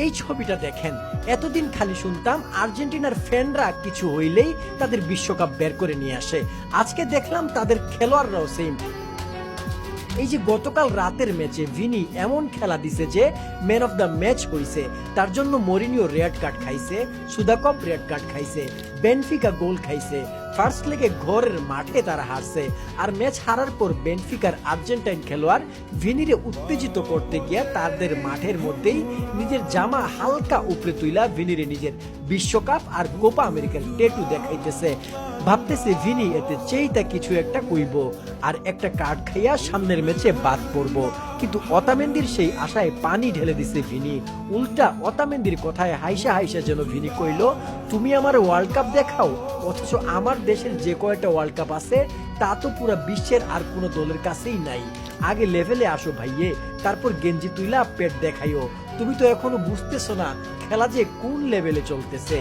এই ছবিটা দেখেন, এতদিন খালি শুনতাম আর্জেন্টিনার ফ্যানরা কিছু হইলেই তাদের বিশ্বকাপ বের করে নিয়ে আসে, আজকে দেখলাম তাদের খেলোয়াড়রাও সেম। এই যে গতকাল রাতের ম্যাচে ভিনি এমন খেলা দিছে যে ম্যান অফ দ্য ম্যাচ হইছে, তার জন্য মরিনিও রেড কার্ড খাইছে, সুদাকপ রেড কার্ড খাইছে, বেনফিকা গোল খাইছে, ফার্স্ট লেগে ঘরের মাঠে তারা হারছে। আর ম্যাচ হারার পর বেনফিকার আর্জেন্টাইন খেলোয়াড় ভিনিরে উত্তেজিত করতে গিয়া তাদের মাঠের মধ্যেই নিজের জামা হালকা উপরে তুইলা ভিনিরে নিজের বিশ্বকাপ আর কোপা আমেরিকার টেটু দেখাইতেছে। ভাবতেছে ভিনি এতে চেইতা কিছু একটা কইব আর একটা কার্ড খাইয়া সামনের ম্যাচে বাদ পড়বো, কিন্তু অতামেন্দির সেই আশায় পানি ঢেলে দিছে ভিনি। উল্টা অতামেন্দির কথায় হাইসা হাইসা যেন ভিনি কইল, তুমি আমার ওয়ার্ল্ড কাপ দেখাও, অথচ আমার দেশের যে কয়টা ওয়ার্ল্ড কাপ আছে তা তো পুরো বিশ্বের আর কোনো দলের কাছেই নাই। আগে লেভেলে আসো ভাইয়ে, তারপর গেঞ্জি তুইলা পেট দেখাইও। তুমি তো এখনো বুঝতেছো না খেলা যে কোন লেভেলে চলতেছে।